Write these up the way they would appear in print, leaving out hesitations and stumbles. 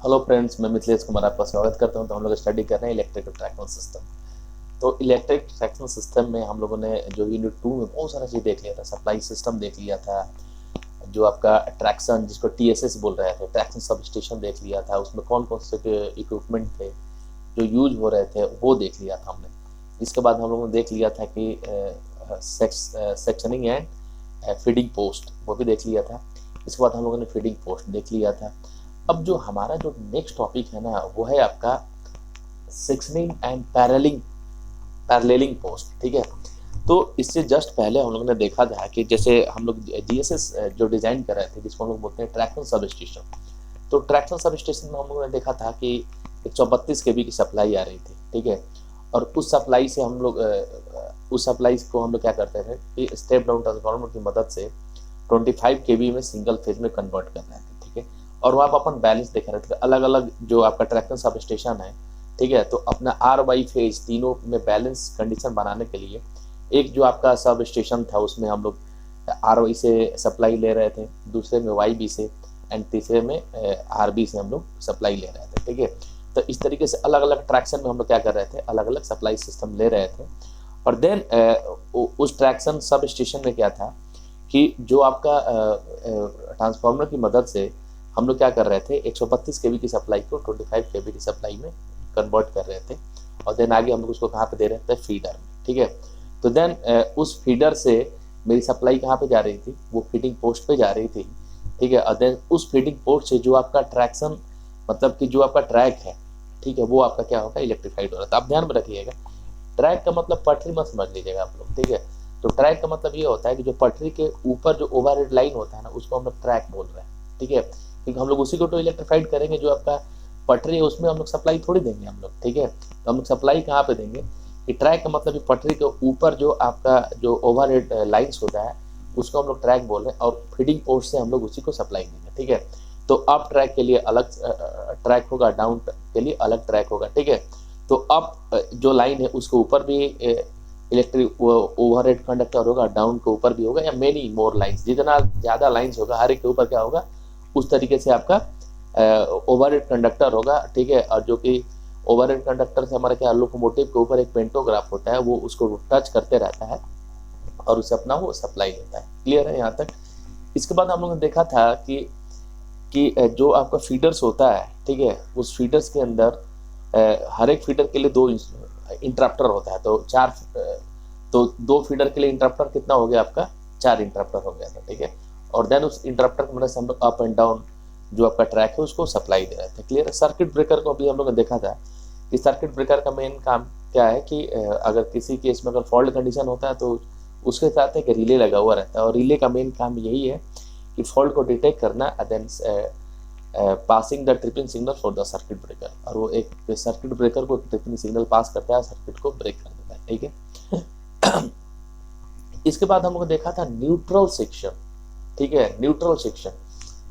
Hello friends, मैं मिथिलेश कुमार आपका स्वागत करता हूं। तो हम लोग स्टडी कर रहे हैं इलेक्ट्रिकल ट्रैक्शन सिस्टम। तो इलेक्ट्रिक ट्रैक्शन सिस्टम में हम लोगों ने जो यूनिट 2 में बहुत सारा चीज़ देख लिया था। सप्लाई सिस्टम देख लिया था, जो आपका ट्रैक्शन जिसको टीएसएस बोल रहे थे, ट्रैक्शन सब स्टेशन देख लिया था। उसमें कौन कौन से इक्विपमेंट थे जो यूज हो रहे थे वो देख लिया था हमने। इसके बाद हम लोगों ने देख लिया था कि सेक्शनिंग एंड फीडिंग पोस्ट वो भी देख लिया था। इसके बाद हम लोगों ने फीडिंग पोस्ट देख लिया था। अब जो हमारा जो नेक्स्ट टॉपिक है ना, वो है आपका सेक्शनिंग एंड पैरेललिंग पोस्ट। ठीक है, तो इससे जस्ट पहले हम लोगों ने देखा था कि जैसे हम लोग जीएसएस जो डिजाइन कर रहे थे, जिसको हम लोग बोलते हैं ट्रैक्शन सब स्टेशन। तो ट्रैक्शन सब स्टेशन में हम लोगों ने देखा था कि 132 केवी की सप्लाई आ रही थी। ठीक है, और उस सप्लाई से हम लोग उस सप्लाई को हम लोग क्या करते थे कि स्टेप डाउन ट्रांसफार्मर की मदद से 25 केवी में सिंगल फेज में कन्वर्ट कर रहे थे। ठीक है, और वहाँ पर अपन बैलेंस देख रहे थे अलग अलग जो आपका ट्रैक्शन सब स्टेशन है। ठीक है, तो अपना आर वाई फेज तीनों में बैलेंस कंडीशन बनाने के लिए एक जो आपका सब स्टेशन था उसमें हम लोग आर वाई से सप्लाई ले रहे थे, दूसरे में वाई बी से, एंड तीसरे में आर बी से हम लोग सप्लाई ले रहे थे। ठीक है, तो इस तरीके से अलग अलग ट्रैक्शन में हम लोग क्या कर रहे थे, अलग अलग सप्लाई सिस्टम ले रहे थे। और देन उस ट्रैक्शन सब स्टेशन में क्या था कि जो आपका ट्रांसफार्मर की मदद से हम लोग क्या कर रहे थे, 132 केवी की सप्लाई को 25 केवी की सप्लाई में कन्वर्ट कर रहे थे। और देन आगे हम लोग उसको कहाँ पे दे रहे थे, फीडर में। ठीक है, तो देन उस फीडर से मेरी सप्लाई कहाँ पे जा रही थी, वो फीडिंग पोस्ट पे जा रही थी। ठीक है, और देन उस फीडिंग पोस्ट से जो आपका ट्रैक्शन मतलब कि जो आपका ट्रैक है, ठीक है, वो आपका क्या होगा, इलेक्ट्रीफाइड हो रहा था। आप ध्यान में रखिएगा, ट्रैक का मतलब पटरी मत समझ लीजिएगा आप लोग। ठीक है, तो ट्रैक का मतलब ये होता है कि जो पटरी के ऊपर जो ओवरहेड लाइन होता है ना, उसको हम लोग ट्रैक बोल रहे हैं। ठीक है, क्योंकि हम लोग उसी को तो इलेक्ट्रीफाइड करेंगे, जो आपका पटरी है उसमें हम लोग सप्लाई थोड़ी देंगे हम लोग। ठीक है, तो हम लोग सप्लाई कहाँ पे देंगे कि ट्रैक का मतलब पटरी के ऊपर जो आपका जो ओवरहेड लाइन्स होता है उसको हम लोग ट्रैक बोल रहे हैं, और फीडिंग पोस्ट से हम लोग उसी को सप्लाई देंगे। ठीक है, तो अप ट्रैक के लिए अलग ट्रैक होगा, डाउन के लिए अलग ट्रैक होगा। ठीक है, तो अप जो लाइन है उसके ऊपर भी इलेक्ट्रिक ओवरहेड कंडक्टर होगा, डाउन के ऊपर भी होगा, या मेनी मोर लाइन्स, जितना ज़्यादा लाइन्स होगा हर एक के ऊपर क्या होगा, उस तरीके से आपका ओवरहेड कंडक्टर होगा। ठीक है, और जो कि ओवरहेड कंडक्टर से हमारा क्या, लोकोमोटिव के ऊपर एक पेंटोग्राफ होता है, वो उसको टच करते रहता है और उसे अपना वो सप्लाई देता है। क्लियर है यहाँ तक? इसके बाद हम लोगों ने देखा था कि जो आपका फीडर्स होता है, ठीक है, उस फीडर्स के अंदर हर एक फीडर के लिए 2 इंटरप्टर होता है। तो 2 फीडर के लिए इंटरप्टर कितना हो गया आपका, 4 इंटरप्टर हो गया था। ठीक है, और देन उस इंटरप्टर की मदद से हम लोग अप एंड डाउन जो आपका ट्रैक है उसको सप्लाई दे रहे थे। क्लियर है? सर्किट ब्रेकर को भी हम लोग ने देखा था कि सर्किट ब्रेकर का मेन काम क्या है कि अगर किसी केस में अगर फॉल्ट कंडीशन होता है तो उसके साथ एक रिले लगा हुआ रहता है, और रिले का मेन काम यही है कि फॉल्ट को डिटेक्ट करना, then passing the tripping signal for the circuit breaker. और वो एक सर्किट ब्रेकर को ट्रिपिंग सिग्नल पास करता है, सर्किट को ब्रेक कर देता है। ठीक है, इसके बाद हम लोग देखा था न्यूट्रल सेक्शन। ठीक है, न्यूट्रल सेक्शन,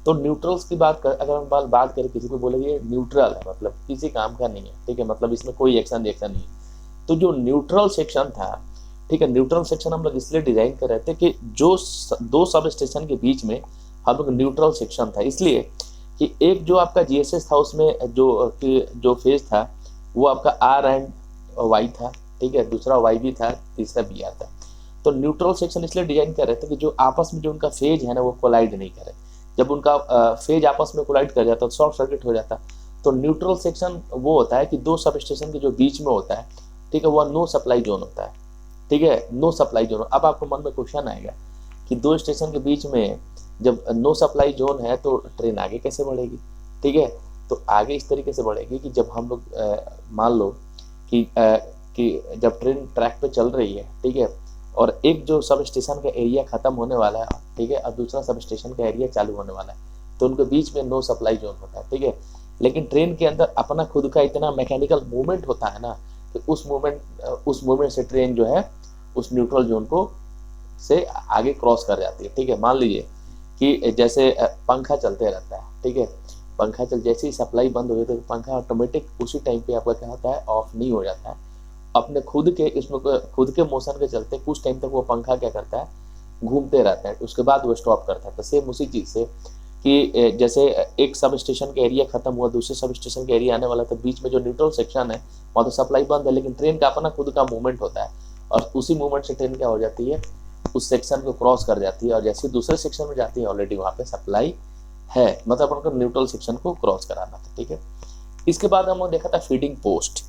तो न्यूट्रल्स की अगर हम बात करें, किसी को बोलेंगे न्यूट्रल है मतलब किसी काम का नहीं है। ठीक है, मतलब इसमें कोई एक्शन रिएक्शन नहीं है। तो जो न्यूट्रल सेक्शन था, ठीक है, न्यूट्रल सेक्शन हम लोग इसलिए डिजाइन कर रहे थे कि जो 2 सब स्टेशन के बीच में हम लोग न्यूट्रल सेक्शन था, इसलिए कि एक जो आपका जीएसएस था उसमें जो फेज था वो आपका आर एंड वाई था। ठीक है, दूसरा वाई भी था, तीसरा बी आर था। तो न्यूट्रल सेक्शन इसलिए डिजाइन कर रहे थे कि जो आपस में जो उनका फेज है ना वो कोलाइड नहीं करे। जब उनका फेज आपस में कोलाइड कर जाता तो शॉर्ट सर्किट हो जाता। तो न्यूट्रल सेक्शन वो होता है कि 2 सब स्टेशन के जो बीच में होता है, ठीक है, वह नो सप्लाई जोन होता है। ठीक है, नो सप्लाई जोन। अब आपको मन में क्वेश्चन आएगा कि 2 स्टेशन के बीच में जब नो सप्लाई जोन है तो ट्रेन आगे कैसे बढ़ेगी। ठीक है, तो आगे इस तरीके से बढ़ेगी कि जब हम लोग मान लो कि जब ट्रेन ट्रैक पे चल रही है, ठीक है, और एक जो सब स्टेशन का एरिया खत्म होने वाला है, ठीक है, और दूसरा सब स्टेशन का एरिया चालू होने वाला है, तो उनके बीच में नो सप्लाई जोन होता है। ठीक है, लेकिन ट्रेन के अंदर अपना खुद का इतना मैकेनिकल मूवमेंट होता है ना कि उस मूवमेंट से ट्रेन जो है उस न्यूट्रल जोन को से आगे क्रॉस कर जाती है। ठीक है, मान लीजिए कि जैसे पंखा चलते रहता है। ठीक है, पंखा जैसे ही सप्लाई बंद हो जाती है तो पंखा ऑटोमेटिक उसी टाइम पे आपका क्या होता है, ऑफ नहीं हो जाता है। अपने खुद के मोशन के चलते कुछ टाइम तक वो पंखा क्या करता है, घूमते रहता है, उसके बाद वो स्टॉप करता है। तो सेम उसी चीज़ से कि जैसे एक सब स्टेशन का एरिया खत्म हुआ, दूसरे सब स्टेशन का एरिया आने वाला, तो बीच में जो न्यूट्रल सेक्शन है वहाँ तो सप्लाई बंद है, लेकिन ट्रेन का अपना खुद का मूवमेंट होता है और उसी मूवमेंट से ट्रेन क्या हो जाती है, उस सेक्शन को क्रॉस कर जाती है और जैसे दूसरे सेक्शन में जाती है ऑलरेडी वहाँ पे सप्लाई है, मतलब उनको न्यूट्रल सेक्शन को क्रॉस कराना था। ठीक है, इसके बाद हम लोग देखा था फीडिंग पोस्ट।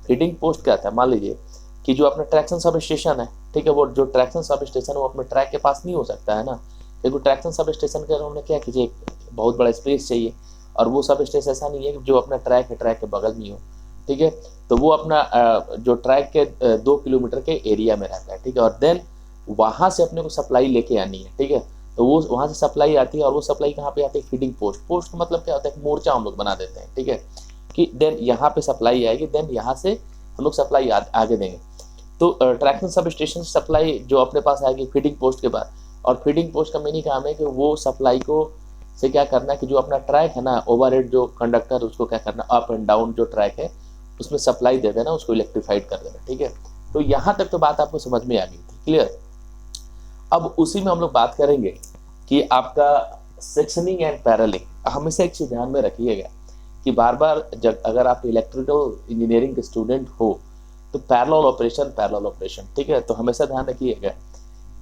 फीडिंग पोस्ट क्या था, मान लीजिए कि जो अपना ट्रैक्शन सब स्टेशन है, ठीक है, वो जो ट्रैक्शन सब स्टेशन है वो अपने ट्रैक के पास नहीं हो सकता है ना, क्योंकि ट्रैक्शन सब स्टेशन के उन्होंने क्या कीजिए, बहुत बड़ा स्पेस चाहिए और वो सब स्टेशन ऐसा नहीं है कि जो अपना ट्रैक है ट्रैक के बगल में हो। ठीक है, तो वो अपना जो ट्रैक के 2 किलोमीटर के एरिया में रहता है। ठीक है, और देन वहाँ से अपने को सप्लाई लेके आनी है। ठीक है, तो वो वहाँ से सप्लाई आती है और वो सप्लाई कहाँ पे आती है, फीडिंग पोस्ट। पोस्ट मतलब क्या होता है, मोर्चा हम लोग बना देते हैं। ठीक है, कि देन यहाँ पे सप्लाई आएगी, देन यहाँ से हम लोग सप्लाई आगे देंगे। तो ट्रैक्शन सब स्टेशन सप्लाई जो अपने पास आएगी फीडिंग पोस्ट के बाद, और फीडिंग पोस्ट का मेन काम है कि वो सप्लाई को से क्या करना है कि जो अपना ट्रैक है ना, ओवरहेड जो कंडक्टर, उसको क्या करना, अप एंड डाउन जो ट्रैक है उसमें सप्लाई दे देना, उसको इलेक्ट्रीफाइड कर देना। ठीक है, तो यहाँ तक तो बात आपको समझ में आ गई थी, क्लियर। अब उसी में हम लोग बात करेंगे कि आपका सेक्शनिंग एंड पैरेलिंग। हमेशा एक चीज ध्यान में रखिएगा कि बार बार जब अगर आप इलेक्ट्रिकल इंजीनियरिंग के स्टूडेंट हो तो पैरेलल ऑपरेशन, ठीक है, तो हमेशा ध्यान रखिएगा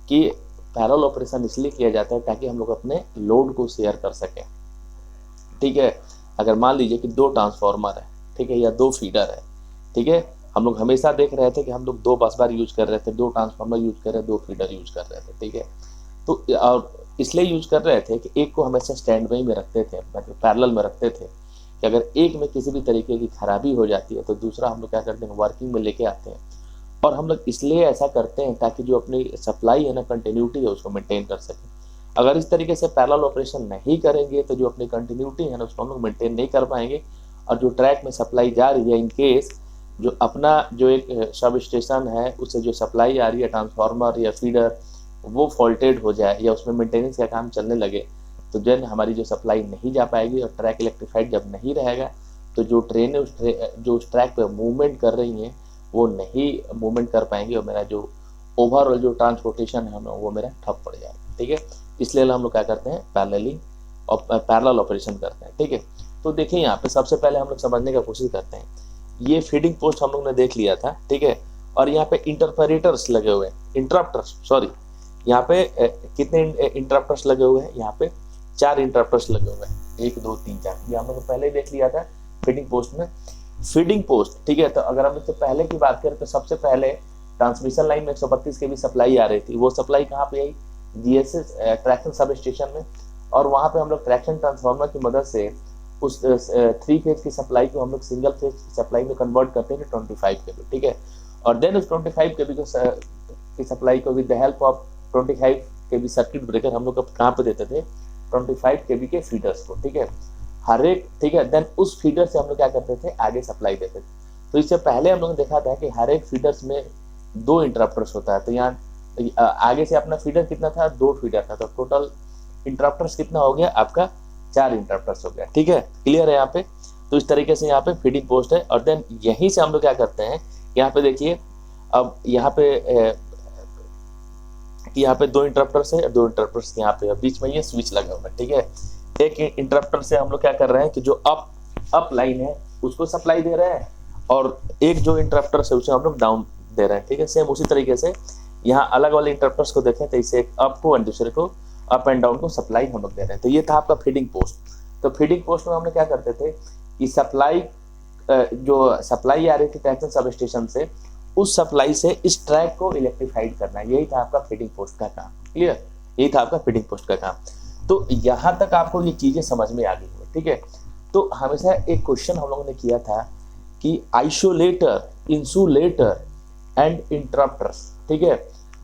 कि पैरेलल ऑपरेशन इसलिए किया जाता है ताकि हम लोग अपने लोड को शेयर कर सकें। ठीक है, अगर मान लीजिए कि 2 ट्रांसफार्मर है, ठीक है, या 2 फीडर है, ठीक है, हम लोग हमेशा देख रहे थे कि हम लोग 2 बस बार यूज कर रहे थे, 2 ट्रांसफार्मर यूज कर रहे थे, 2 फीडर यूज कर रहे थे। ठीक है, तो और इसलिए यूज कर रहे थे कि एक को हमेशा स्टैंड बाई में रखते थे, मतलब पैरेलल में रखते थे कि अगर एक में किसी भी तरीके की खराबी हो जाती है तो दूसरा हम लोग क्या करते हैं, वर्किंग में लेके आते हैं। और हम लोग इसलिए ऐसा करते हैं ताकि जो अपनी सप्लाई है ना, कंटिन्यूटी है, उसको मेंटेन कर सकें। अगर इस तरीके से पैरेलल ऑपरेशन नहीं करेंगे तो जो अपनी कंटिन्यूटी है ना, उसको हम लोग मेंटेन नहीं कर पाएंगे और जो ट्रैक में सप्लाई जा रही है, इन केस जो अपना जो एक सब स्टेशन है उससे जो सप्लाई आ रही है, ट्रांसफार्मर या फीडर, वो फॉल्टेड हो जाए या उसमें मेंटेनेंस का काम चलने लगे, तो देन हमारी जो सप्लाई नहीं जा पाएगी और ट्रैक इलेक्ट्रीफाइड जब नहीं रहेगा तो जो ट्रेनें जो उस ट्रैक पे मूवमेंट कर रही हैं वो नहीं मूवमेंट कर पाएंगे और मेरा जो ओवरऑल जो ट्रांसपोर्टेशन है वो मेरा ठप पड़ जाएगा। ठीक है, इसलिए हम लोग क्या करते हैं, पैरेलल ऑपरेशन करते हैं। ठीक है, तो देखिए यहाँ पे सबसे पहले हम लोग समझने का कोशिश करते हैं, ये फीडिंग पोस्ट हम लोग ने देख लिया था। ठीक है, और यहाँ पे इंटरफेरेटर्स लगे हुए हैं, इंटरप्टर्स, सॉरी, यहाँ पे कितने इंटरप्टर्स लगे हुए हैं, यहाँ पे 4 इंटरप्टर्स लगे हुए हैं, 1 2 3 4, ये हम लोग पहले ही देख लिया था फीडिंग पोस्ट में। फीडिंग पोस्ट, ठीक है, तो अगर हम इससे पहले की बात करें तो सबसे पहले ट्रांसमिशन लाइन में 132 के भी सप्लाई आ रही थी। वो सप्लाई कहाँ पे आई, जीएसएस ट्रैक्शन सब स्टेशन में, और वहाँ पे हम लोग ट्रैक्शन ट्रांसफार्मर की मदद से उस 3 फेज की सप्लाई को हम लोग सिंगल फेज की सप्लाई में कन्वर्ट करते हैं 25 के भी। ठीक है, और देन उस 25 के भी की सप्लाई को विद द हेल्प ऑफ 25 के भी सर्किट ब्रेकर हम लोग कहाँ पे देते थे, 25 केवी के फीडर्स को। ठीक है, हर एक, ठीक है, देन उस फीडर से हम लोग क्या करते थे, आगे सप्लाई देते थे। तो इससे पहले हम लोग ने देखा था कि हर एक फीडर्स में 2 इंटरप्टर्स होता है। तो यहाँ आगे से अपना फीडर कितना था, 2 फीडर था, तो टोटल इंटरप्टर्स कितना हो गया आपका, 4 इंटरप्टर्स हो गया। ठीक है, क्लियर है यहाँ पे। तो इस तरीके से यहाँ पे फीडिंग पोस्ट है और देन यहीं से हम लोग क्या करते हैं, यहाँ पे देखिए, अब यहाँ पे 2 इंटरप्टर्स है, 2 इंटरप्टर्स यहाँ पे बीच में ये स्विच लगा हुआ है। ठीक है, एक इंटरप्टर से हम लोग क्या कर रहे हैं कि जो अप लाइन है उसको सप्लाई दे रहे हैं और एक जो इंटरप्टर से उसे हम लोग डाउन दे रहे हैं। ठीक है, सेम उसी तरीके से यहाँ अलग वाले इंटरप्टर्स को देखें तो इसे एक अप को और दूसरे को अप एंड डाउन को सप्लाई हम लोग दे रहे हैं। तो ये था आपका फीडिंग पोस्ट। तो फीडिंग पोस्ट में हम लोग क्या करते थे कि सप्लाई जो सप्लाई आ रही थी ट्रैक्शन सब स्टेशन से, उस सप्लाई से इस ट्रैक को इलेक्ट्रीफाइड करना, यही था आपका फीडिंग पोस्ट का काम। क्लियर, यही था आपका फीडिंग पोस्ट का काम। तो यहाँ तक आपको ये चीजें समझ में आ गई है। ठीक है, तो हमेशा एक क्वेश्चन हम लोगों ने किया था कि आइसोलेटर, इंसुलेटर एंड इंटरप्टर्स। ठीक है,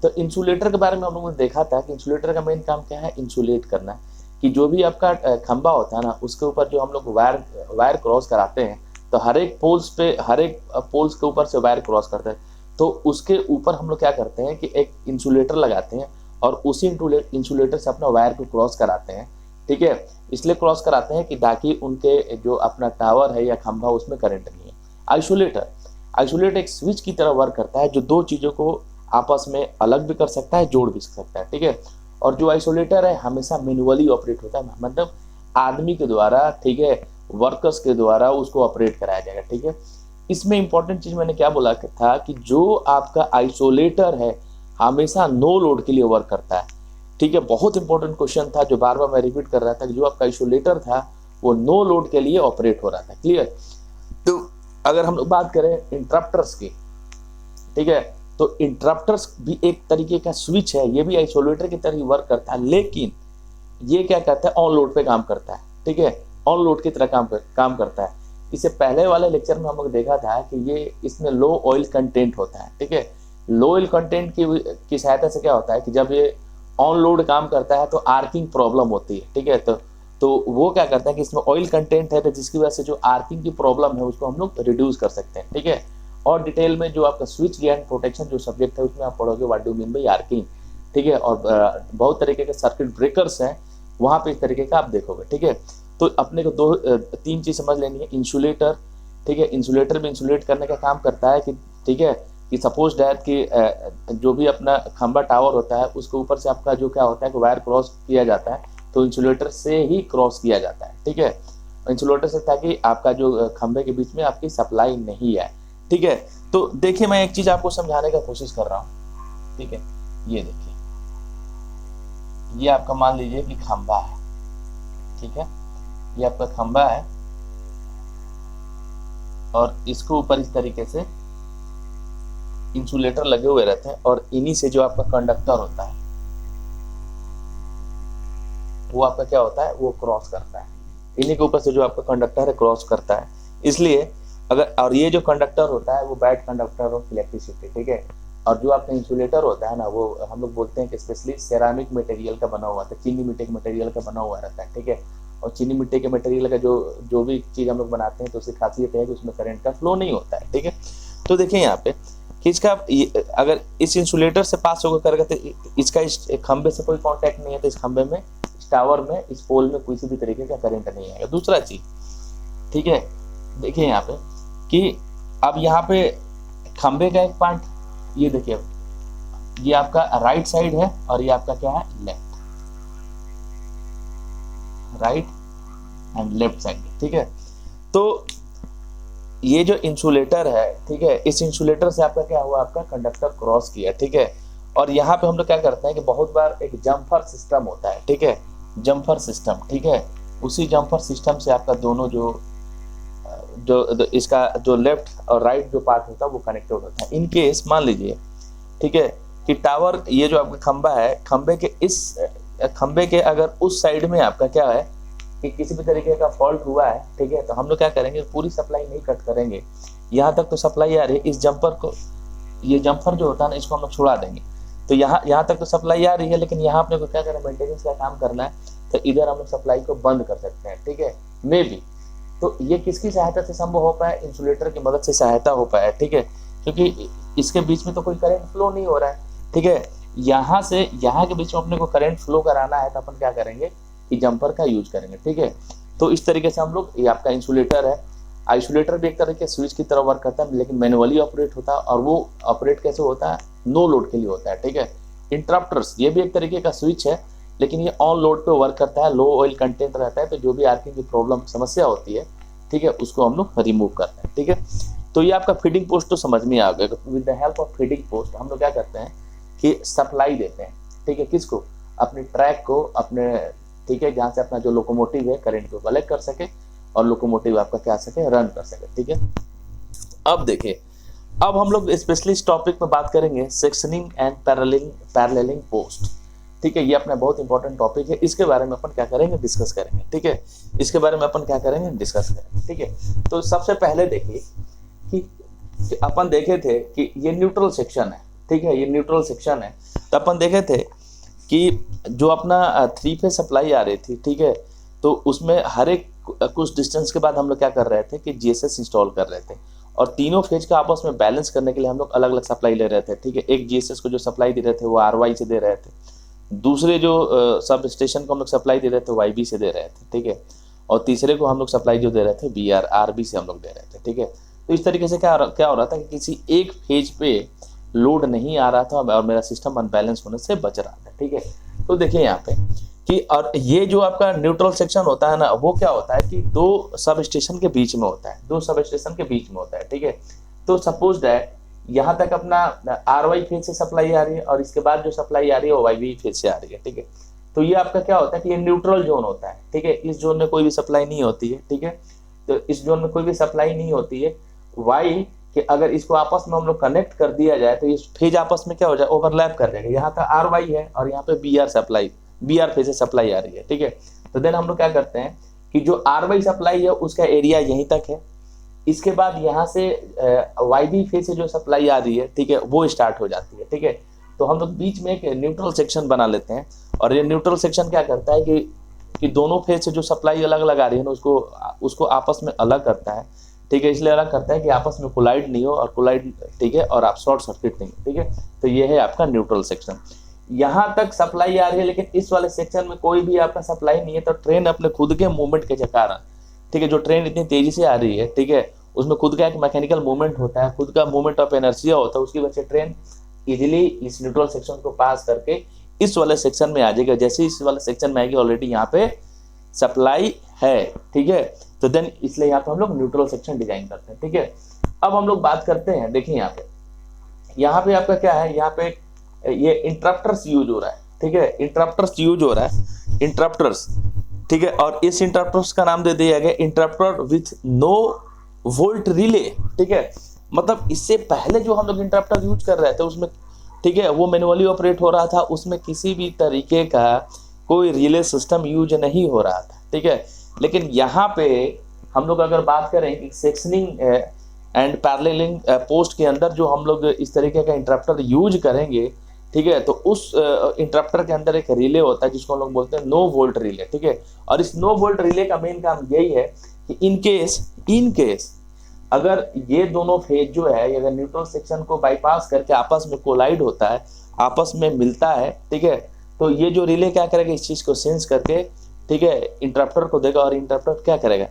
तो इंसुलेटर के बारे में हम लोगों ने देखा था कि इंसुलेटर का मेन काम क्या है, इंसुलेट करना, कि जो भी आपका खंबा होता है ना उसके ऊपर जो हम लोग वायर क्रॉस कराते हैं, तो हर एक पोल्स के ऊपर से वायर क्रॉस करते हैं, तो उसके ऊपर हम लोग क्या करते हैं कि एक इंसुलेटर लगाते हैं और उसी इंसुलेटर से अपना वायर को क्रॉस कराते हैं। ठीक है, इसलिए क्रॉस कराते हैं कि ताकि उनके जो अपना टावर है या खंभा उसमें करंट नहीं है। आइसोलेटर एक स्विच की तरह वर्क करता है जो 2 चीज़ों को आपस में अलग भी कर सकता है, जोड़ भी सकता है। ठीक है, और जो आइसोलेटर है हमेशा मैनुअली ऑपरेट होता है, मतलब आदमी के द्वारा, ठीक है, वर्कर्स के द्वारा उसको ऑपरेट कराया जाएगा, ठीक है। इसमें इंपॉर्टेंट चीज मैंने क्या बोला था कि जो आपका आइसोलेटर है हमेशा नो लोड के लिए वर्क करता है, ठीक है। बहुत इंपॉर्टेंट क्वेश्चन था जो बार बार मैं रिपीट कर रहा था कि जो आपका आइसोलेटर था वो नो लोड के लिए ऑपरेट हो रहा था, क्लियर। तो अगर हम लोग बात करें इंटरप्टर्स की, ठीक है, तो इंटरप्टर्स भी एक तरीके का स्विच है, ये भी आइसोलेटर की तरह वर्क करता है, लेकिन ये क्या करता है, ऑन लोड पे काम करता है, ठीक है, ऑन लोड की तरह काम करता है। इससे पहले वाले लेक्चर में हम लोग देखा था कि ये इसमें लो ऑयल कंटेंट होता है, ठीक है। लो ऑयल कंटेंट की सहायता से क्या होता है कि जब ये ऑन लोड काम करता है तो आर्किंग प्रॉब्लम होती है, ठीक है। तो वो क्या करता है कि इसमें ऑयल कंटेंट है, तो जिसकी वजह से जो आर्किंग की प्रॉब्लम है उसको हम लोग रिड्यूस कर सकते हैं, ठीक है। और डिटेल में जो आपका स्विच गियर एंड प्रोटेक्शन जो सब्जेक्ट है उसमें आप पढ़ोगे what do mean by arcing, ठीक है। और बहुत तरीके के सर्किट ब्रेकर्स हैं वहाँ पे इस तरीके का आप देखोगे, ठीक है। तो अपने को तीन चीज समझ लेनी है। इंसुलेटर, ठीक है, इंसुलेटर में इंसुलेट करने का काम करता है कि, ठीक है, कि सपोज दैट कि जो भी अपना खंबा टावर होता है उसके ऊपर से आपका जो क्या होता है कि वायर क्रॉस किया जाता है, तो इंसुलेटर से ही क्रॉस किया जाता है, ठीक है, इंसुलेटर से, ताकि आपका जो खंबे के बीच में आपकी सप्लाई नहीं है, ठीक है। तो देखिए मैं एक चीज आपको समझाने का कोशिश कर रहा हूँ, ठीक है। ये देखिए, ये आपका मान लीजिए कि खंबा है, ठीक है, ये आपका खंबा है और इसके ऊपर इस तरीके से इंसुलेटर लगे हुए रहते हैं और इन्हीं से जो आपका कंडक्टर होता है वो आपका क्या होता है, वो क्रॉस करता है, इन्हीं के ऊपर से जो आपका कंडक्टर है क्रॉस करता है। इसलिए अगर, और ये जो कंडक्टर होता है वो बैड कंडक्टर ऑफ इलेक्ट्रिसिटी, ठीक है। और जो आपका इंसुलेटर होता है ना, वो हम लोग बोलते हैं कि स्पेशली सेरामिक मटेरियल का बना हुआ था, चीनी मिट्टी के मटेरियल का बना हुआ रहता है, ठीक है। और चीनी मिट्टी के मटेरियल का जो भी चीज़ हम लोग बनाते हैं तो उसकी खासियत है कि उसमें करंट का फ्लो नहीं होता है, ठीक है। तो देखिए यहाँ पे कि इसका अगर इस इंसुलेटर से पास होकर करेगा तो इसका इस खंबे से कोई कांटेक्ट नहीं है, तो इस खंबे में, इस टावर में, इस पोल में किसी भी तरीके का करंट नहीं आएगा। दूसरा चीज, ठीक है, देखिए यहाँ पे कि अब यहाँ पे खंबे का एक पार्ट, ये देखिए, ये आपका राइट साइड है और ये आपका क्या है, left, right and left side, ठीक है। तो ये जो इंसुलेटर है, ठीक है, इस इंसुलेटर से आपका क्या हुआ, आपका कंडक्टर क्रॉस किया, ठीक है। और यहाँ पे हम लोग क्या करते हैं कि बहुत बार एक जम्पर सिस्टम होता है, ठीक है, जम्पर सिस्टम, ठीक है, उसी जम्पर सिस्टम से आपका दोनों जो इसका जो लेफ्ट और राइट जो पार्ट होता है वो कनेक्टेड होता है। इन केस मान लीजिए, ठीक है, कि टावर, ये जो आपका खंबा है, खंबे के अगर उस साइड में आपका क्या है कि किसी भी तरीके का फॉल्ट हुआ है, ठीक है, तो हम लोग क्या करेंगे, पूरी सप्लाई नहीं कट करेंगे, यहाँ तक तो सप्लाई आ रही है, इस जंपर को, ये जंपर जो होता है ना, इसको हम लोग छुड़ा देंगे, तो यहाँ तक तो सप्लाई आ रही है, लेकिन यहाँ अपने को क्या करना है, मेंटेनेंस का काम करना है, तो इधर हम लोग सप्लाई को बंद कर सकते हैं, ठीक है, मे बी। तो ये किसकी सहायता से संभव हो पाया, इंसुलेटर की मदद से सहायता हो पाया, ठीक है, क्योंकि इसके बीच में तो कोई करंट फ्लो नहीं हो रहा है, ठीक है। यहाँ से यहाँ के बीच में अपने को करंट फ्लो कराना है तो अपन क्या करेंगे कि जंपर का यूज करेंगे, ठीक है। तो इस तरीके से हम लोग, ये आपका इंसुलेटर है, आइसोलेटर भी एक तरह के स्विच की तरह वर्क करता है, लेकिन मैनुअली ऑपरेट होता है, और वो ऑपरेट कैसे होता है, नो लोड के लिए होता है, ठीक है। इंटरप्टर्स, ये भी एक तरीके का स्विच है, लेकिन ये ऑन लोड पे वर्क करता है, लो ऑयल कंटेंट रहता है, तो जो भी आर्किंग की प्रॉब्लम समस्या होती है, ठीक है, उसको हम लोग रिमूव करते हैं, ठीक है। तो ये आपका फीडिंग पोस्ट तो समझ में आ गया। With the help of feeding post हम लोग क्या करते हैं कि सप्लाई देते हैं, ठीक है, किसको, अपने ट्रैक को, अपने, ठीक है, जहाँ से अपना जो लोकोमोटिव है करंट को कलेक्ट कर सके और लोकोमोटिव आपका क्या सके, रन कर सके, ठीक है। अब देखिए, अब हम लोग स्पेशली इस टॉपिक में बात करेंगे सेक्शनिंग एंड पैरेललिंग पोस्ट, ठीक है। ये अपना बहुत इंपॉर्टेंट टॉपिक है, इसके बारे में अपन क्या करेंगे, डिस्कस करेंगे, ठीक है, इसके बारे में अपन क्या करेंगे, डिस्कस करेंगे, ठीक है। तो सबसे पहले देखिए कि अपन देखे थे कि ये न्यूट्रल सेक्शन है, ठीक है, ये न्यूट्रल सेक्शन है, तो अपन देखे थे कि जो अपना 3 फेज सप्लाई आ रही थी, ठीक है, तो उसमें हर एक कुछ डिस्टेंस के बाद हम लोग क्या कर रहे थे कि जीएसएस इंस्टॉल कर रहे थे, और तीनों फेज का आपस में बैलेंस करने के लिए हम लोग अलग अलग सप्लाई ले रहे थे, ठीक है। एक जीएसएस को जो सप्लाई दे रहे थे वो आरवाई से दे रहे थे, दूसरे जो सब स्टेशन को हम लोग सप्लाई दे रहे थे वाईबी से दे रहे थे, ठीक है, और तीसरे को हम लोग सप्लाई जो दे रहे थे बीआर आरबी से हम लोग दे रहे थे, ठीक है। तो इस तरीके से क्या हो रहा था कि किसी एक फेज पे लोड नहीं आ रहा था और मेरा सिस्टम अनबैलेंस होने से बच रहा था, ठीक है। तो देखिए यहाँ पे कि और ये जो आपका न्यूट्रल सेक्शन होता है ना, वो क्या होता है कि दो सब स्टेशन के बीच में होता है, दो सब स्टेशन के बीच में होता है, ठीक है। तो सपोज दैट यहाँ तक अपना आर वाई फेज से सप्लाई आ रही है और इसके बाद जो सप्लाई आ रही है वो वाई वी फेज से आ रही है, ठीक है। तो ये आपका क्या होता है कि ये न्यूट्रल जोन होता है, ठीक है। इस जोन में कोई भी सप्लाई नहीं होती है, ठीक है। तो इस जोन में कोई भी सप्लाई नहीं होती है। वाई कि अगर इसको आपस में हम लोग कनेक्ट कर दिया जाए तो इस फेज आपस में क्या हो जाए, ओवरलैप कर जाएगा। यहाँ का आर वाई है और यहाँ पे B R supply, B R phase से सप्लाई आ रही है, ठीक है। तो देन हम लोग क्या करते हैं कि जो आर वाई सप्लाई है उसका एरिया यहीं तक है। इसके बाद यहाँ से वाई बी फेज से जो सप्लाई आ रही है, ठीक है, वो स्टार्ट हो जाती है, ठीक है। तो हम लोग बीच में एक न्यूट्रल सेक्शन बना लेते हैं और ये न्यूट्रल सेक्शन क्या करता है कि दोनों फेज से जो सप्लाई अलग अलग आ रही है ना, उसको आपस में अलग करता है, ठीक है। इसलिए अलग करता है कि आपस में कोलाइड नहीं हो और कोलाइड, ठीक है, और आप शॉर्ट सर्किट नहीं, ठीक है। तो ये है आपका न्यूट्रल सेक्शन। यहाँ तक सप्लाई आ रही है लेकिन इस वाले सेक्शन में कोई भी आपका सप्लाई नहीं है, तो ट्रेन अपने खुद के मूवमेंट के कारण, ठीक है, जो ट्रेन इतनी तेजी से आ रही है, ठीक है, उसमें खुद का एक मैकेनिकल मूवमेंट होता है, खुद का मूवमेंट ऑफ एनर्जिया होता है, उसकी वजह से ट्रेन इजीली इस न्यूट्रल सेक्शन को पास करके इस वाले सेक्शन में आ जाएगा। जैसे इस वाले सेक्शन में आएगी, ऑलरेडी यहाँ पे सप्लाई है, ठीक है। तो देन इसलिए यहाँ पे हम लोग न्यूट्रल सेक्शन डिजाइन करते हैं, ठीक है। अब हम लोग बात करते हैं, देखिए यहाँ पे आपका क्या है, यहाँ पे ये इंटरप्टर्स यूज हो रहा है, ठीक है, इंटरप्टर्स यूज हो रहा है, इंटरप्टर्स, ठीक है। और इस इंटरप्टर्स का नाम दे दिया गया interrupter with no volt relay, ठीक है। मतलब इससे पहले जो हम लोग इंटरप्टर यूज कर रहे थे उसमें, ठीक है, वो मैनुअली ऑपरेट हो रहा था, उसमें किसी भी तरीके का कोई रिले सिस्टम यूज नहीं हो रहा था, ठीक है। लेकिन यहाँ पे हम लोग अगर बात करें कि सेक्शनिंग एंड पैरेललिंग पोस्ट के अंदर जो हम लोग इस तरीके का इंटरप्टर यूज करेंगे, ठीक है, तो उस इंटरप्टर के अंदर एक रिले होता है जिसको हम लोग बोलते हैं नो वोल्ट रिले, ठीक है। और इस नो वोल्ट रिले का मेन काम यही है कि इन केस अगर ये दोनों फेज जो है, अगर न्यूट्रल सेक्शन को बाईपास करके आपस में कोलाइड होता है, आपस में मिलता है, ठीक है, तो ये जो रिले क्या करेगा, इस चीज को सेंस करके, ठीक है, इंटरप्टर को देगा और इंटरप्टर क्या करेगा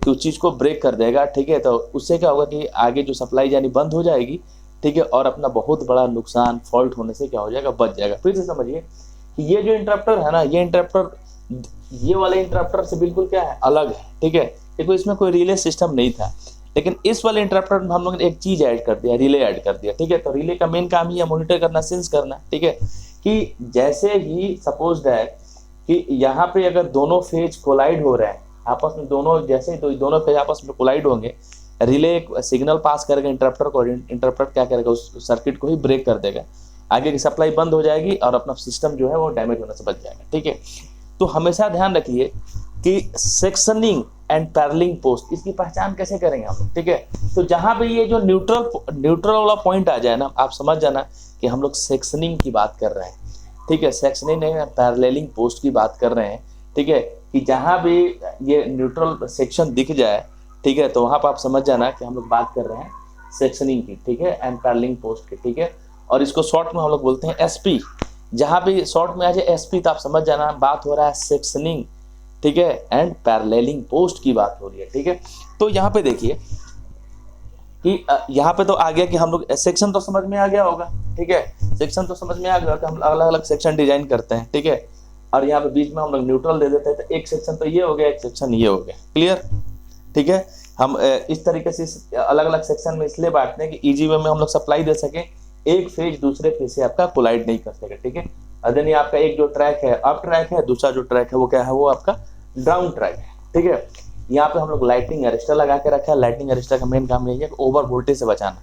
कि उस चीज को ब्रेक कर देगा, ठीक है। तो उससे क्या होगा कि आगे जो सप्लाई जानी बंद हो जाएगी, ठीक है, और अपना बहुत बड़ा नुकसान फॉल्ट होने से क्या हो जाएगा, बच जाएगा। फिर से समझिए कि ये जो इंटरप्टर है ना, ये इंटरप्टर ये वाले इंटरप्टर से बिल्कुल क्या है, अलग है, ठीक है, क्योंकि इसमें कोई रिले सिस्टम नहीं था। लेकिन इस वाले इंटरप्टर में हम लोग ने एक चीज ऐड कर दिया, रिले ऐड कर दिया, ठीक है। तो रिले का मेन काम ही है मॉनिटर करना, सेंस करना, ठीक है, कि जैसे ही सपोज दैट कि यहाँ पे अगर दोनों फेज कोलाइड हो रहे हैं आपस में, दोनों जैसे ही तो दोनों फेज आपस में कोलाइड होंगे, रिले एक सिग्नल पास करेगा इंटरप्टर को, इंटरप्टर क्या करेगा, उस सर्किट को ही ब्रेक कर देगा, आगे की सप्लाई बंद हो जाएगी और अपना सिस्टम जो है वो डैमेज होने से बच जाएगा, ठीक है। तो हमेशा ध्यान रखिए कि सेक्शनिंग एंड पैरेललिंग पोस्ट, इसकी पहचान कैसे करेंगे हम लोग, ठीक है। तो जहां पे ये जो न्यूट्रल वाला पॉइंट आ जाए ना, आप समझ जाना कि हम लोग सेक्शनिंग की बात कर रहे हैं, ठीक है, सेक्शनिंग एंड पैरेललिंग पोस्ट की बात कर रहे हैं, ठीक है। कि जहां भी ये न्यूट्रल सेक्शन दिख जाए, ठीक है, तो वहां पर आप समझ जाना कि हम लोग बात कर रहे हैं सेक्शनिंग की, ठीक है, एंड पैरेललिंग पोस्ट की, ठीक है। और इसको शॉर्ट में हम लोग बोलते हैं एसपी। जहां भी शॉर्ट में आ जाए एसपी, तो आप समझ जाना बात हो रहा है सेक्शनिंग, ठीक है, एंड पैरेललिंग पोस्ट की बात हो रही है, ठीक है। तो यहाँ पे देखिए कि यहाँ पे तो आ गया कि हम लोग सेक्शन तो समझ में आ गया होगा, ठीक है, सेक्शन तो समझ में आ गया कि हम अलग अलग सेक्शन डिजाइन करते हैं, ठीक है। और यहाँ पे बीच में हम लोग न्यूट्रल दे देते हैं, तो एक सेक्शन तो ये हो गया, एक सेक्शन ये हो गया, क्लियर, ठीक है। हम इस तरीके से अलग अलग सेक्शन में इसलिए बांटते हैं कि इजी वे में हम लोग सप्लाई दे सके, एक फेज दूसरे फेज से आपका कोलाइड नहीं कर सके, ठीक है। अदर ये आपका एक जो ट्रैक है अप ट्रैक है, दूसरा जो ट्रैक है वो क्या है, वो आपका डाउन ट्रैक है, ठीक है। यहाँ पे हम लोग लाइटनिंग अरेस्टर लगा के रखा है। लाइटनिंग अरेस्टर का मेन काम यही है कि ओवर वोल्टेज से बचाना,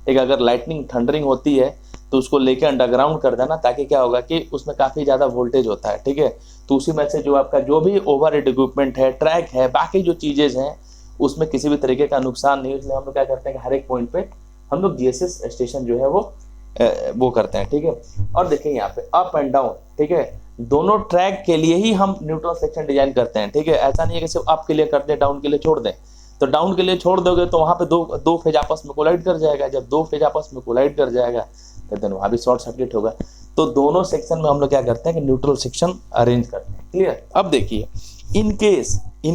ठीक है। अगर लाइटनिंग थंडरिंग होती है तो उसको लेके अंडरग्राउंड कर देना, ताकि क्या होगा कि उसमें काफी ज्यादा वोल्टेज होता है, ठीक है। तो उसी में से जो आपका जो भी ओवर हेड इक्विपमेंट है, ट्रैक है, बाकी जो चीजें हैं, उसमें किसी भी तरीके का नुकसान नहीं। इसलिए हम लोग क्या करते हैं कि हर एक पॉइंट पे हम लोग जीएसएस स्टेशन जो है वो करते हैं, ठीक है। और देखिए यहाँ पे अप एंड डाउन, ठीक है, दोनों ट्रैक के लिए ही हम न्यूट्रल सेक्शन डिजाइन करते हैं, ठीक है। ऐसा नहीं है कि सिर्फ अप के लिए कर दें, डाउन के लिए छोड़ दें। तो डाउन के लिए छोड़ दोगे तो वहां पे दो फेज आपस में कोलाइड कर जाएगा। जब दो फेज आपस में कोलाइड कर जाएगा तो देन वहां भी शॉर्ट सर्किट होगा। तो दोनों सेक्शन में हम लोग क्या करते हैं कि न्यूट्रल सेक्शन अरेंज करते हैं, क्लियर। अब देखिए इन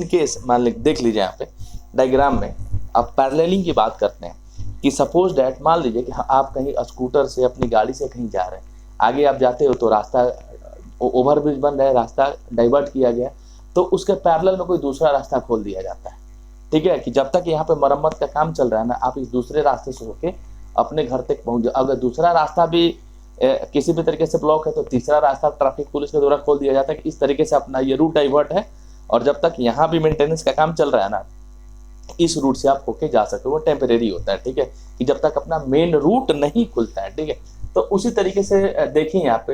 केस मान लीजिए, देख लीजिए यहाँ पे डायग्राम में, अब पैरेललिंग की बात करते हैं कि सपोज डैट मान लीजिए कि आप कहीं स्कूटर से अपनी गाड़ी से कहीं जा रहे हैं, आगे आप जाते हो तो रास्ता ओवरब्रिज बन रहा है, रास्ता डाइवर्ट किया गया, तो उसके पैरेलल में कोई दूसरा रास्ता खोल दिया जाता है। ठीक है, कि जब तक यहाँ पे मरम्मत का काम चल रहा है ना, आप इस दूसरे रास्ते से होके अपने घर तक पहुंच जाओ। अगर दूसरा रास्ता भी किसी भी तरीके से ब्लॉक है तो तीसरा रास्ता ट्रैफिक पुलिस के द्वारा खोल दिया जाता है कि इस तरीके से अपना ये रूट डाइवर्ट है, और जब तक यहाँ भी मेंटेनेंस का काम चल रहा है ना, इस रूट से आप होके जा सकते हो। वो टेम्परेरी होता है, ठीक है, कि जब तक अपना मेन रूट नहीं खुलता है। ठीक है, तो उसी तरीके से देखिए यहाँ पे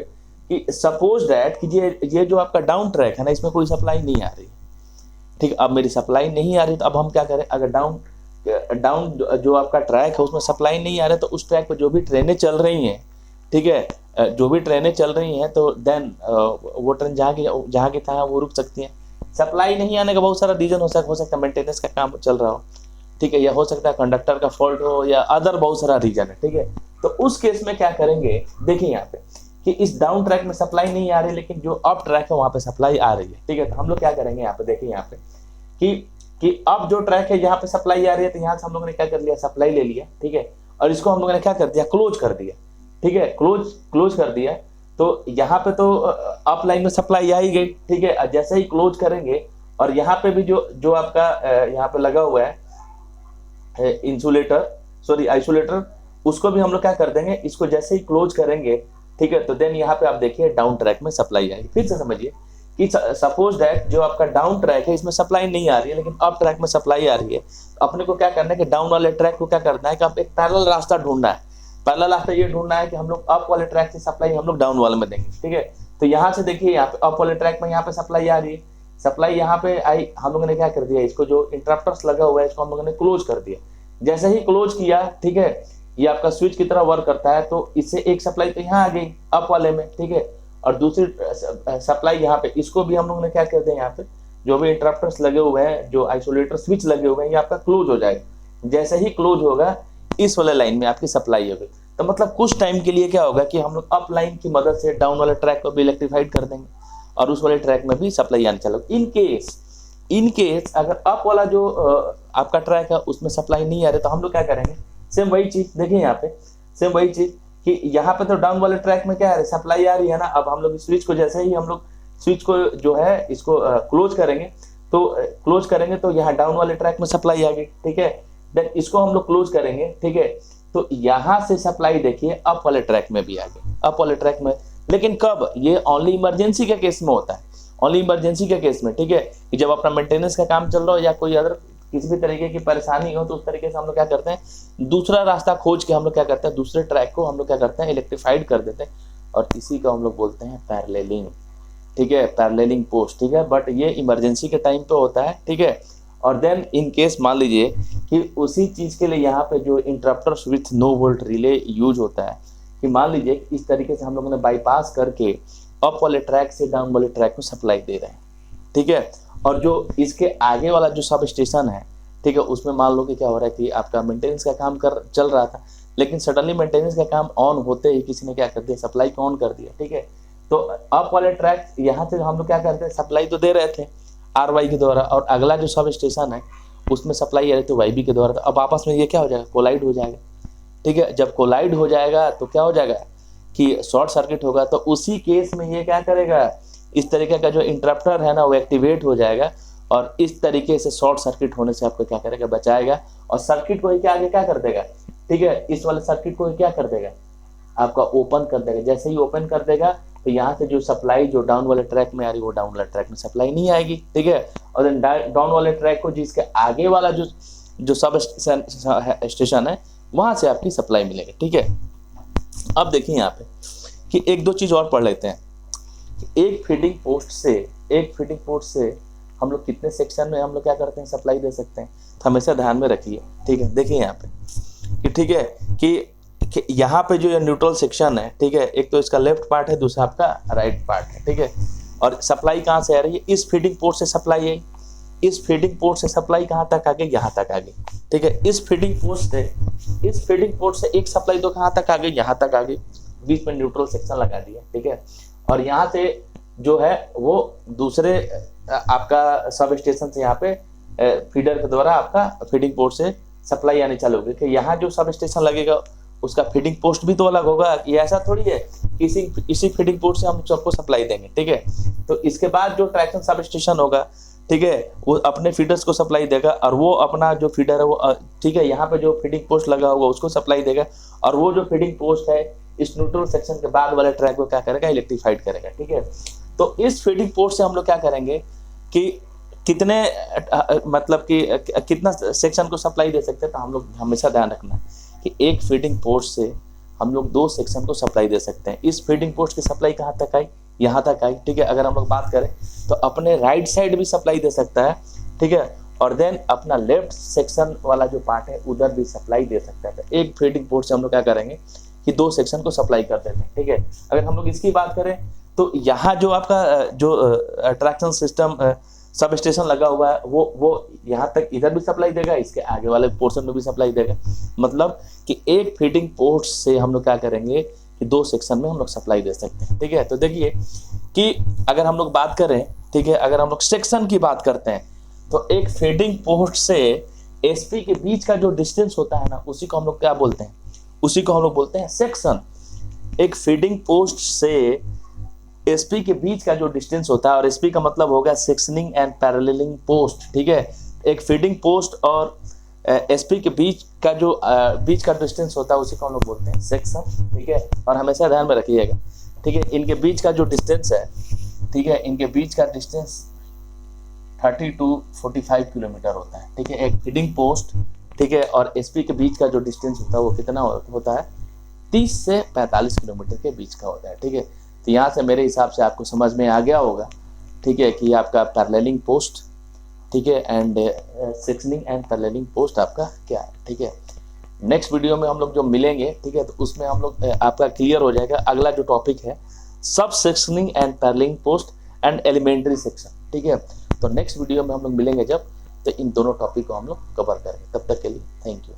कि सपोज दैट कि ये जो आपका डाउन ट्रैक है ना, इसमें कोई सप्लाई नहीं आ रही। ठीक है, अब मेरी सप्लाई नहीं आ रही तो अब हम क्या करें, अगर डाउन जो आपका ट्रैक है उसमें सप्लाई नहीं आ रहा है तो उस ट्रैक पर जो भी ट्रेनें चल रही हैं, ठीक है, जो भी ट्रेनें चल रही हैं, तो देन वो ट्रेन जहाँ की था वो रुक सकती हैं। सप्लाई नहीं आने का बहुत सारा रीजन हो सकता है, मेंटेनेंस का काम चल रहा हो, ठीक है, या हो सकता है कंडक्टर का फॉल्ट हो, या अदर बहुत सारा रीजन है। ठीक है, तो उस केस में क्या करेंगे, देखिए यहाँ पे कि इस डाउन ट्रैक में सप्लाई नहीं आ रही, लेकिन जो अप ट्रैक है वहाँ पे सप्लाई आ रही है। ठीक है, तो हम लोग क्या करेंगे यहाँ पे, देखिए यहाँ पे कि अब जो ट्रैक है यहाँ पे सप्लाई आ रही है, तो यहाँ से हम लोगों ने क्या कर लिया, सप्लाई ले लिया। ठीक है, और इसको हम लोगों ने क्या कर दिया, क्लोज कर दिया। ठीक है, क्लोज कर दिया, तो यहाँ पे तो अप लाइन में सप्लाई आ ही गई। ठीक है, जैसे ही क्लोज करेंगे और यहाँ पे भी जो आपका यहाँ पे लगा हुआ है आइसोलेटर, उसको भी हम लोग क्या कर देंगे, इसको जैसे ही क्लोज करेंगे, ठीक है, तो देन यहाँ पे आप देखिए डाउन ट्रैक में सप्लाई आएगी। फिर से समझिए कि सपोज दैट जो आपका डाउन ट्रैक है इसमें सप्लाई नहीं आ रही है, लेकिन अप ट्रैक में सप्लाई आ रही है। अपने को क्या करना है कि डाउन वाले ट्रैक को क्या करना है कि आप एक पैरेलल रास्ता ढूंढना है। पहला रास्ता ये ढूंढना है कि हम लोग अप वाले ट्रैक से सप्लाई हम लोग डाउन वाले में देंगे। ठीक है, तो यहाँ से देखिए यहाँ पे अप वाले ट्रैक में यहाँ पे सप्लाई आ रही है, सप्लाई यहाँ पे आई, हम लोगों ने क्या कर दिया, इसको जो इंटरप्टर्स लगा हुआ है इसको हम लोगों ने क्लोज कर दिया। जैसे ही क्लोज किया, ठीक है, ये आपका स्विच की तरह वर्क करता है, तो इससे एक सप्लाई तो यहाँ आ गई अप वाले में। ठीक है, और दूसरी सप्लाई यहाँ पे, इसको भी हम लोगों ने क्या कर दिया, यहाँ पे जो भी इंटरप्टर्स लगे हुए हैं, जो आइसोलेटर स्विच लगे हुए हैं, ये आपका क्लोज हो जाएगा। जैसे ही क्लोज होगा इस वाले लाइन में आपकी सप्लाई होगी। तो मतलब कुछ टाइम के लिए क्या होगा कि हम लोग अप लाइन की मदद से डाउन वाले ट्रैक को भी इलेक्ट्रीफाइड कर देंगे और उस वाले ट्रैक में भी सप्लाई आने चलो। इन केस अगर अप वाला जो आपका ट्रैक है उसमें सप्लाई नहीं आ रही, तो हम लोग क्या करेंगे, सेम वही चीज देखिए यहाँ पे, सेम वही चीज कि यहाँ पे तो डाउन वाले ट्रैक में क्या है, सप्लाई आ रही है ना। अब हम लोग स्विच को जैसे ही हम लोग स्विच को जो है इसको क्लोज करेंगे तो यहाँ डाउन वाले ट्रैक में सप्लाई आ गई। ठीक है, देन इसको हम लोग क्लोज करेंगे। ठीक है, तो यहाँ से सप्लाई देखिए अप वाले ट्रैक में भी आ गई, अप वाले ट्रैक में। लेकिन कब, ये ओनली इमरजेंसी के केस में होता है, ओनली इमरजेंसी के केस में। ठीक है, कि जब अपना मेंटेनेंस का काम चल रहा हो या कोई अदर किसी भी तरीके की परेशानी हो, तो उस तरीके से हम लोग क्या करते हैं, दूसरा रास्ता खोज के हम लोग क्या करते हैं, दूसरे ट्रैक को हम लोग क्या करते हैं, इलेक्ट्रीफाइड कर देते हैं, और इसी को हम लोग बोलते हैं पैरेललिंग। ठीक है, पैरेललिंग पोस्ट। ठीक है, बट ये इमरजेंसी के टाइम पे होता है। ठीक है, और देन इन केस मान लीजिए कि उसी चीज के लिए यहाँ पे जो interrupters with no volt relay use होता है, कि मान लीजिए इस तरीके से हम लोगों ने बाईपास करके अप वाले ट्रैक से डाउन वाले ट्रैक को सप्लाई दे रहे हैं। ठीक है, और जो इसके आगे वाला जो सब स्टेशन है, ठीक है, उसमें मान लो कि क्या हो रहा है कि आपका मेंटेनेंस का काम चल रहा था, लेकिन सडनली मेंटेनेंस का काम ऑन होते ही किसी ने क्या कर दिया, सप्लाई को ऑन कर दिया। ठीक है, तो अप वाले ट्रैक यहाँ से हम लोग क्या करते हैं, सप्लाई तो दे रहे थे RY के द्वारा, और अगला जो सब स्टेशन है उसमें सप्लाई आ रही थी YB के द्वारा। तो अब आपस में ये क्या हो जाएगा, कोलाइड हो जाएगा। ठीक है, जब कोलाइड हो जाएगा तो क्या हो जाएगा कि शॉर्ट सर्किट होगा। तो उसी केस में ये क्या करेगा, इस तरीके का जो इंटरप्टर है ना वो एक्टिवेट हो जाएगा, और इस तरीके से शॉर्ट सर्किट होने से आपको क्या करेगा, बचाएगा, और सर्किट को ही क्या आगे क्या कर देगा। ठीक है, इस वाले सर्किट को ही क्या कर देगा, आपका ओपन कर देगा। जैसे ही ओपन कर देगा तो यहाँ से जो सप्लाई जो डाउन वाले ट्रैक में आ रही है वो डाउन वाले ट्रैक में सप्लाई नहीं आएगी। ठीक है, और देन डाउन वाले ट्रैक को जिसके आगे वाला जो सब स्टेशन है वहां से आपकी सप्लाई मिलेगी। ठीक है, अब देखिए यहाँ पे कि एक दो चीज और पढ़ लेते हैं। एक फीडिंग पोस्ट से हम लोग कितने सेक्शन में हम लोग क्या करते हैं, सप्लाई दे सकते हैं, तो हमेशा ध्यान में रखिए। ठीक है, देखिए यहाँ पे कि ठीक है कि यहाँ पे जो न्यूट्रल सेक्शन है, ठीक है, एक तो इसका लेफ्ट पार्ट है, दूसरा आपका राइट पार्ट है। ठीक है, और सप्लाई कहाँ से आ रही है, इस फीडिंग पोर्ट से सप्लाई आई, इस फीडिंग पोर्ट से सप्लाई कहाँ तक आ गई, यहाँ तक आ गई। ठीक है, इस फीडिंग पोर्ट से एक सप्लाई तो कहाँ तक आ गई, यहाँ तक आ गई, बीच में न्यूट्रल सेक्शन लगा दिया। ठीक है, और यहाँ से जो है वो दूसरे आपका सब स्टेशन से यहाँ पे फीडर के द्वारा आपका फीडिंग पोर्ट से सप्लाई आने चालू होगी। कि यहाँ जो सब स्टेशन लगेगा उसका फीडिंग पोस्ट भी तो अलग होगा। ये ऐसा थोड़ी है इसी फीडिंग पोस्ट से हम सबको सप्लाई देंगे, ठीक है। तो इसके बाद जो ट्रैक्शन सब स्टेशन होगा, ठीक है, वो अपने फीडर्स को सप्लाई देगा और वो अपना जो फीडर है वो ठीक है, यहाँ पे जो फीडिंग पोस्ट लगा होगा उसको सप्लाई देगा, और वो जो फीडिंग पोस्ट है इस न्यूट्रल सेक्शन के बाद वाले ट्रैक को क्या करेगा, इलेक्ट्रीफाइड करेगा, ठीक है। तो इस फीडिंग पोस्ट से हम लोग क्या करेंगे कि कितने मतलब कि कितना सेक्शन को सप्लाई दे सकते हैं। तो हम लोग हमेशा ध्यान रखना है कि एक फीडिंग पोस्ट से हम लोग 2 सेक्शन को सप्लाई दे सकते हैं। इस फीडिंग पोस्ट की सप्लाई कहाँ तक आई, यहाँ तक आई, ठीक है। अगर हम लोग बात करें तो अपने राइट साइड भी सप्लाई दे सकता है, ठीक है, और देन अपना लेफ्ट सेक्शन वाला जो पार्ट है उधर भी सप्लाई दे सकता है। तो एक फीडिंग पोस्ट से हम लोग क्या करेंगे कि 2 सेक्शन को सप्लाई कर देते हैं, ठीक है। अगर हम लोग इसकी बात करें तो यहाँ जो आपका जो ट्रैक्शन सिस्टम सब स्टेशन लगा हुआ है वो यहाँ तक इधर भी सप्लाई देगा, इसके आगे वाले पोर्शन में भी सप्लाई देगा। मतलब कि एक फीडिंग पोस्ट से हम लोग क्या करेंगे कि 2 सेक्शन में हम लोग सप्लाई दे सकते हैं, ठीक है। तो देखिए कि अगर हम लोग बात करें, ठीक है, अगर हम लोग सेक्शन की बात करते हैं तो एक फीडिंग पोस्ट से एसपी के बीच का जो डिस्टेंस होता है ना, उसी को हम लोग क्या बोलते हैं, उसी को हम लोग बोलते हैं सेक्शन। एक फीडिंग पोस्ट से एसपी के बीच का जो डिस्टेंस होता है, और एसपी का मतलब होगा सेक्शनिंग एंड पैरेललिंग पोस्ट, ठीक है। एक फीडिंग पोस्ट और एसपी के बीच का डिस्टेंस होता है उसी को हम लोग बोलते हैं सेक्शन, ठीक है। और हमेशा ध्यान में रखिएगा, ठीक है, इनके बीच का जो डिस्टेंस है, ठीक है, इनके बीच का डिस्टेंस 30 to 45 किलोमीटर होता है, ठीक है। एक फीडिंग पोस्ट, ठीक है, और एसपी के बीच का जो डिस्टेंस होता है वो कितना होता है, 30 से 45 किलोमीटर के बीच का होता है, ठीक है। तो यहाँ से मेरे हिसाब से आपको समझ में आ गया होगा, ठीक है, कि आपका पैरेललिंग पोस्ट, ठीक है, and sectioning and paralleling post आपका क्या है, ठीक है। नेक्स्ट वीडियो में हम लोग जो मिलेंगे, ठीक है, तो उसमें हम लोग आपका क्लियर हो जाएगा। अगला जो टॉपिक है sub sectioning and paralleling post and elementary section, ठीक है। तो नेक्स्ट वीडियो में हम लोग मिलेंगे जब, तो इन दोनों टॉपिक को हम लोग कवर करेंगे। तब तक के लिए थैंक यू।